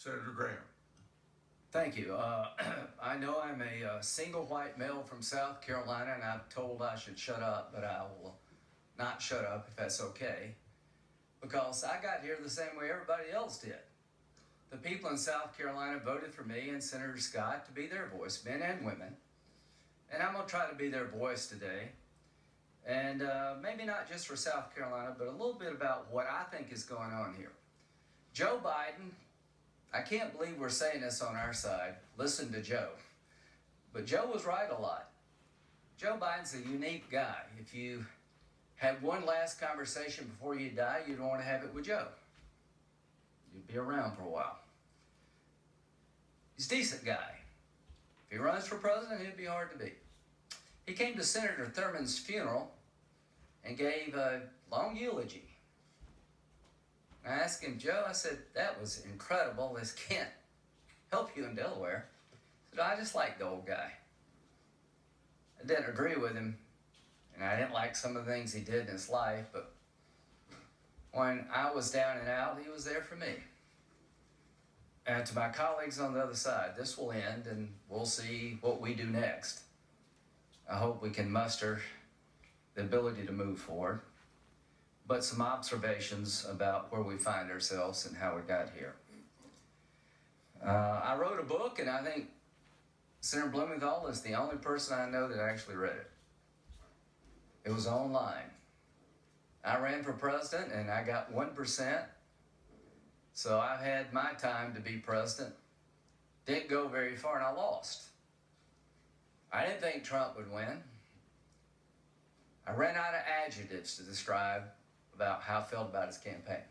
Senator Graham. Thank you. I know I'm a single white male from South Carolina, and I'm told I should shut up, but I will not shut up if that's okay, because I got here the same way everybody else did. The people in South Carolina voted for me and Senator Scott to be their voice, men and women, and I'm going to try to be their voice today. And maybe not just for South Carolina, but a little bit about what I think is going on here. Joe Biden, I can't believe we're saying this on our side. Listen to Joe. But Joe was right a lot. Joe Biden's a unique guy. If you had one last conversation before you die, you'd want to have it with Joe. You'd be around for a while. He's a decent guy. If he runs for president, it'd be hard to beat. He came to Senator Thurman's funeral and gave a long eulogy. I asked him, Joe, I said, that was incredible. This can't help you in Delaware. He said, I just like the old guy. I didn't agree with him, and I didn't like some of the things he did in his life, but when I was down and out, he was there for me. And to my colleagues on the other side, this will end, and we'll see what we do next. I hope we can muster the ability to move forward, but some observations about where we find ourselves and how we got here. I wrote a book, and I think Senator Blumenthal is the only person I know that actually read it. It was online. I ran for president, and I got 1%, so I had my time to be president. Didn't go very far, and I lost. I didn't think Trump would win. I ran out of adjectives to describe about how I felt about his campaign.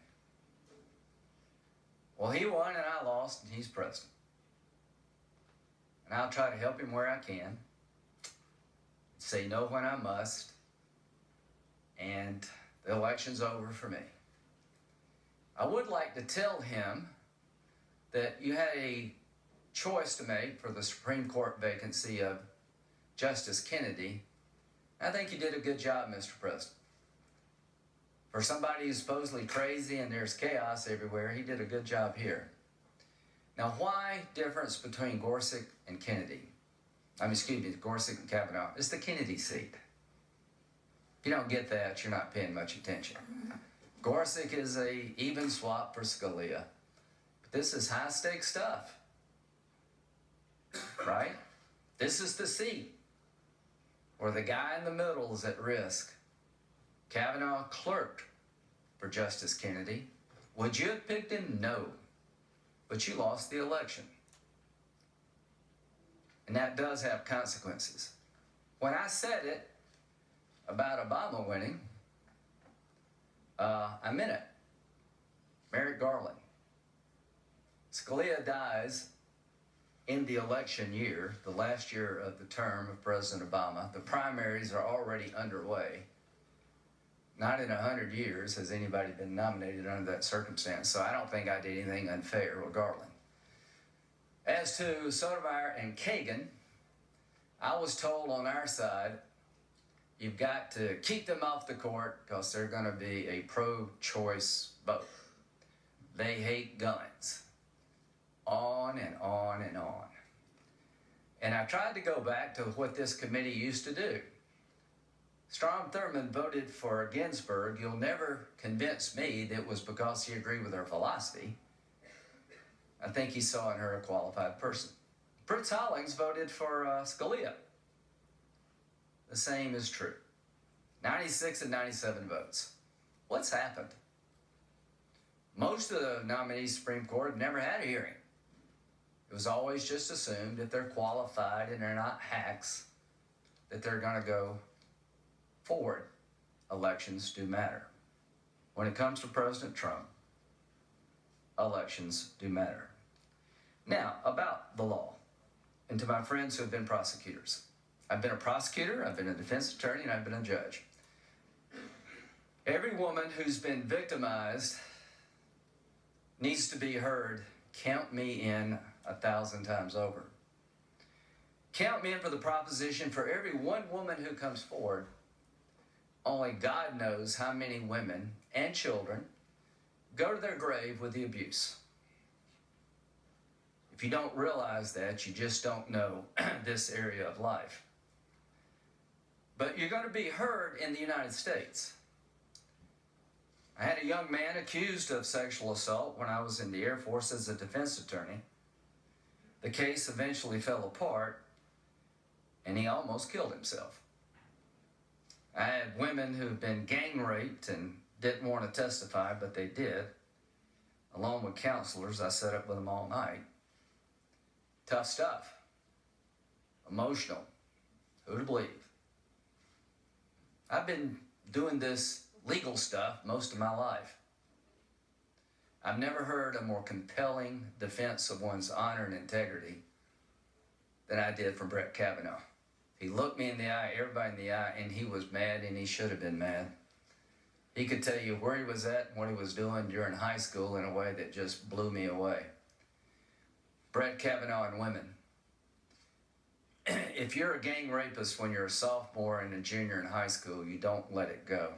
Well, he won and I lost, and he's president. And I'll try to help him where I can, say no when I must, and the election's over for me. I would like to tell him that you had a choice to make for the Supreme Court vacancy of Justice Kennedy. I think you did a good job, Mr. President. For somebody who's supposedly crazy and there's chaos everywhere, he did a good job here. Now, why difference between Gorsuch and Kennedy? Gorsuch and Kavanaugh. It's the Kennedy seat. If you don't get that, you're not paying much attention. Gorsuch is a even swap for Scalia. But this is high-stakes stuff, right? This is the seat where the guy in the middle is at risk. Kavanaugh clerked for Justice Kennedy. Would you have picked him? No. But you lost the election. And that does have consequences. When I said it about Obama winning, I meant it. Merrick Garland. Scalia dies in the election year, the last year of the term of President Obama. The primaries are already underway. Not in 100 years has anybody been nominated under that circumstance, so I don't think I did anything unfair with Garland. As to Sotomayor and Kagan, I was told on our side, you've got to keep them off the court because they're going to be a pro-choice vote. They hate guns. On and on and on. And I tried to go back to what this committee used to do. Strom Thurmond voted for Ginsburg. You'll never convince me that it was because he agreed with her philosophy. I think he saw in her a qualified person. Fritz Hollings voted for Scalia. The same is true. 96 and 97 votes. What's happened? Most of the nominees to the Supreme Court never had a hearing. It was always just assumed if they're qualified and they're not hacks, that they're going to go forward. Elections do matter. When it comes to President Trump, elections do matter. Now, about the law, and to my friends who have been prosecutors. I've been a prosecutor, I've been a defense attorney, and I've been a judge. Every woman who's been victimized needs to be heard. Count me in 1,000 times over. Count me in for the proposition for every one woman who comes forward, only God knows how many women and children go to their grave with the abuse. If you don't realize that, you just don't know this area of life. But you're going to be heard in the United States. I had a young man accused of sexual assault when I was in the Air Force as a defense attorney. The case eventually fell apart, and he almost killed himself. I had women who've been gang raped and didn't want to testify, but they did. Along with counselors, I sat up with them all night. Tough stuff. Emotional. Who to believe? I've been doing this legal stuff most of my life. I've never heard a more compelling defense of one's honor and integrity than I did from Brett Kavanaugh. He looked me in the eye, everybody in the eye, and he was mad, and he should have been mad. He could tell you where he was at and what he was doing during high school in a way that just blew me away. Brett Kavanaugh and women. If you're a gang rapist when you're a sophomore and a junior in high school, you don't let it go.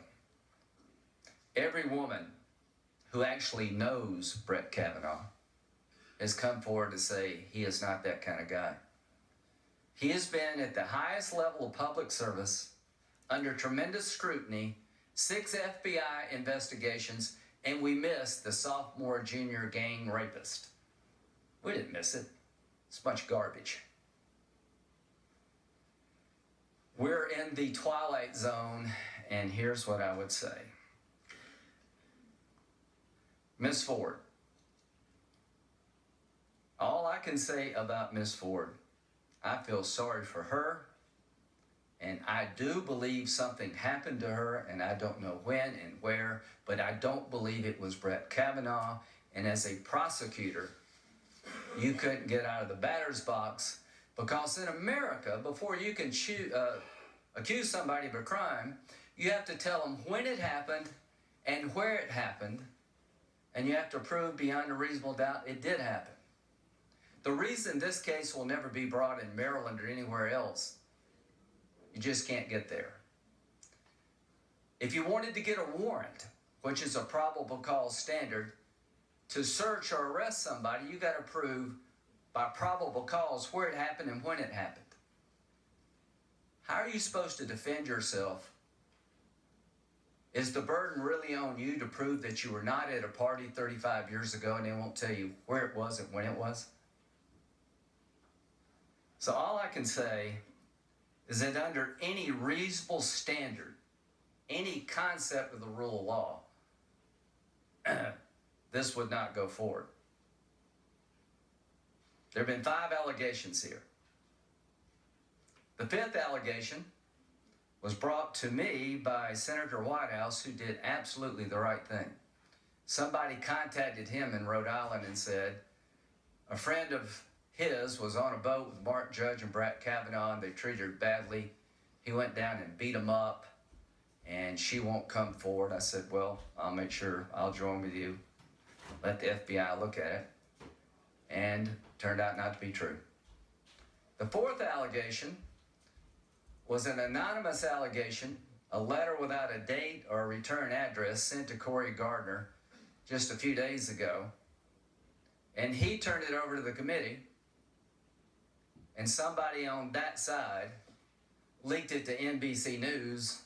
Every woman who actually knows Brett Kavanaugh has come forward to say he is not that kind of guy. He has been at the highest level of public service, under tremendous scrutiny, 6 FBI investigations, and we missed the sophomore, junior gang rapist. We didn't miss it. It's a bunch of garbage. We're in the twilight zone, and here's what I would say. Miss Ford. All I can say about Miss Ford, I feel sorry for her, and I do believe something happened to her, and I don't know when and where, but I don't believe it was Brett Kavanaugh. And as a prosecutor, you couldn't get out of the batter's box, because in America, before you can accuse somebody of a crime, you have to tell them when it happened and where it happened, and you have to prove beyond a reasonable doubt it did happen. The reason this case will never be brought in Maryland or anywhere else, you just can't get there. If you wanted to get a warrant, which is a probable cause standard, to search or arrest somebody, you got to prove by probable cause where it happened and when it happened. How are you supposed to defend yourself? Is the burden really on you to prove that you were not at a party 35 years ago and they won't tell you where it was and when it was? So all I can say is that under any reasonable standard, any concept of the rule of law, this would not go forward. There have been 5 allegations here. The 5th allegation was brought to me by Senator Whitehouse, who did absolutely the right thing. Somebody contacted him in Rhode Island and said a friend of his was on a boat with Mark Judge and Brett Kavanaugh, and they treated her badly. He went down and beat him up, and she won't come forward. I said, well, I'll make sure I'll join with you. Let the FBI look at it. And turned out not to be true. The 4th allegation was an anonymous allegation, a letter without a date or a return address sent to Corey Gardner just a few days ago. And he turned it over to the committee, and somebody on that side leaked it to NBC News,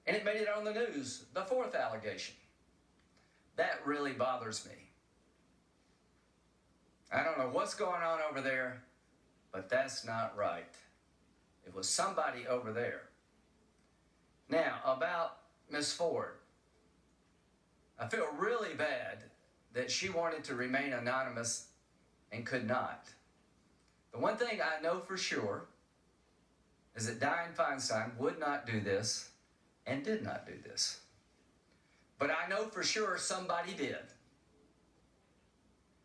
and it made it on the news, the 4th allegation. That really bothers me. I don't know what's going on over there, but that's not right. It was somebody over there. Now, about Miss Ford. I feel really bad that she wanted to remain anonymous and could not. The one thing I know for sure is that Dianne Feinstein would not do this and did not do this. But I know for sure somebody did.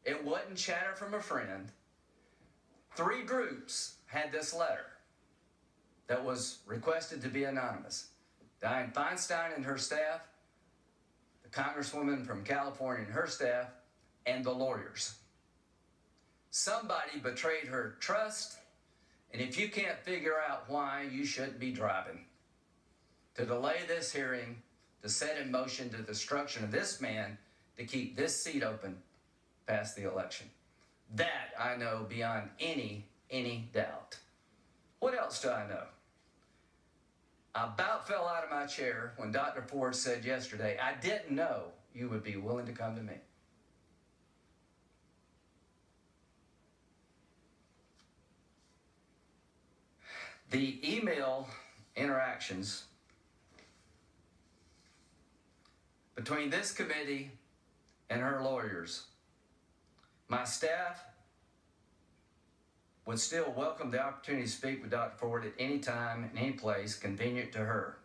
It wasn't chatter from a friend. 3 groups had this letter that was requested to be anonymous. Dianne Feinstein and her staff, the Congresswoman from California and her staff, and the lawyers. Somebody betrayed her trust, and if you can't figure out why, you shouldn't be driving. To delay this hearing, to set in motion the destruction of this man, to keep this seat open past the election. That I know beyond any doubt. What else do I know? I about fell out of my chair when Dr. Ford said yesterday, I didn't know you would be willing to come to me. The email interactions between this committee and her lawyers, my staff would still welcome the opportunity to speak with Dr. Ford at any time and any place convenient to her.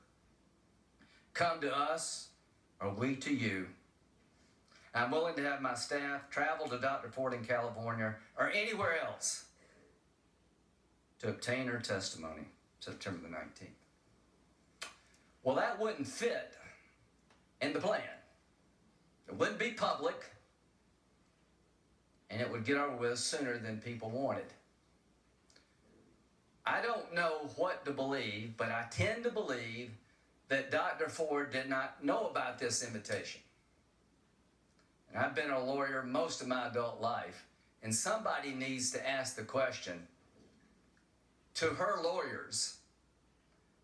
Come to us or we to you. I'm willing to have my staff travel to Dr. Ford in California or anywhere else to obtain her testimony, September the 19th. Well, that wouldn't fit in the plan. It wouldn't be public, and it would get over with sooner than people wanted. I don't know what to believe, but I tend to believe that Dr. Ford did not know about this invitation. And I've been a lawyer most of my adult life, and somebody needs to ask the question to her lawyers,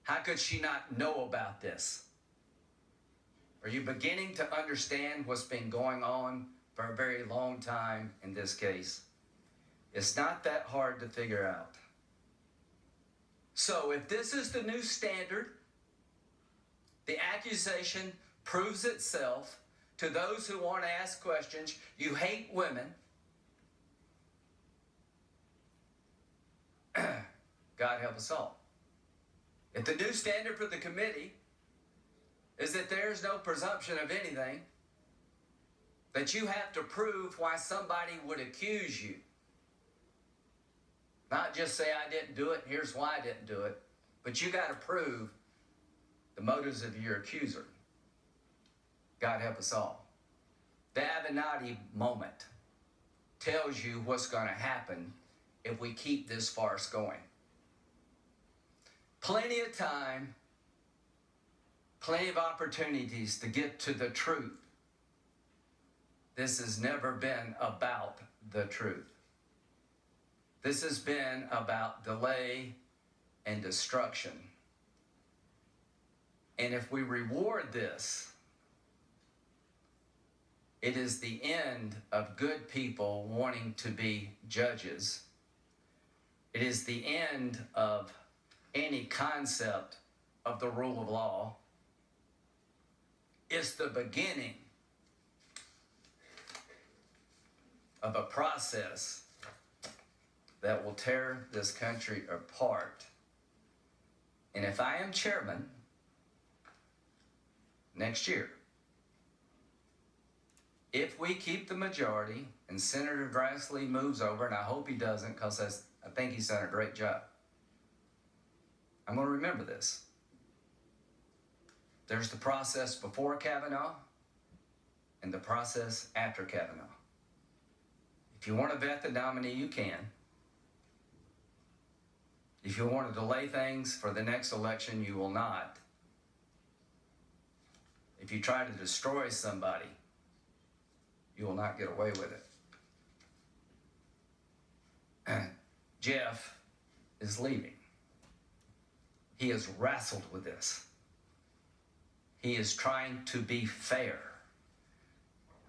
how could she not know about this? Are you beginning to understand what's been going on for a very long time in this case? It's not that hard to figure out. So if this is the new standard, the accusation proves itself to those who want to ask questions. You hate women. God help us all. If the new standard for the committee is that there's no presumption of anything, that you have to prove why somebody would accuse you. Not just say, I didn't do it, here's why I didn't do it, but you got to prove the motives of your accuser. God help us all. The Avenatti moment tells you what's going to happen if we keep this farce going. Plenty of time, plenty of opportunities to get to the truth. This has never been about the truth. This has been about delay and destruction. And if we reward this, it is the end of good people wanting to be judges. It is the end of any concept of the rule of law. It's the beginning of a process that will tear this country apart. And if I am chairman next year, if we keep the majority and Senator Grassley moves over, and I hope he doesn't because I think he's done a great job, I'm going to remember this. There's the process before Kavanaugh and the process after Kavanaugh. If you want to vet the nominee, you can. If you want to delay things for the next election, you will not. If you try to destroy somebody, you will not get away with it. Jeff is leaving. He has wrestled with this. He is trying to be fair.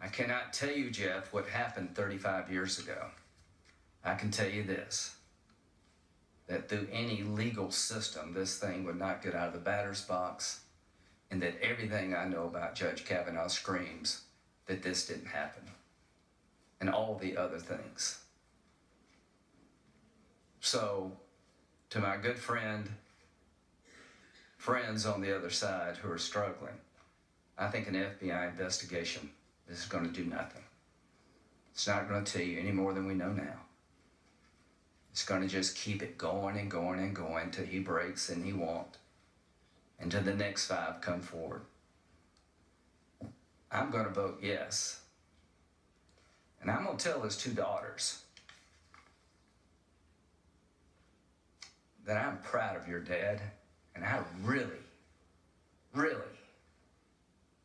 I cannot tell you, Jeff, what happened 35 years ago. I can tell you this, that through any legal system, this thing would not get out of the batter's box, and that everything I know about Judge Kavanaugh screams that this didn't happen, and all the other things. So, to my good friends on the other side who are struggling, I think an FBI investigation is going to do nothing. It's not going to tell you any more than we know now. It's going to just keep it going and going and going till he breaks and he won't, until the next 5 come forward. I'm going to vote yes. And I'm going to tell his 2 daughters that I'm proud of your dad, and I really, really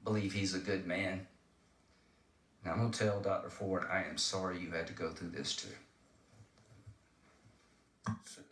believe he's a good man. Now, I'm going to tell Dr. Ford I am sorry you had to go through this too. So,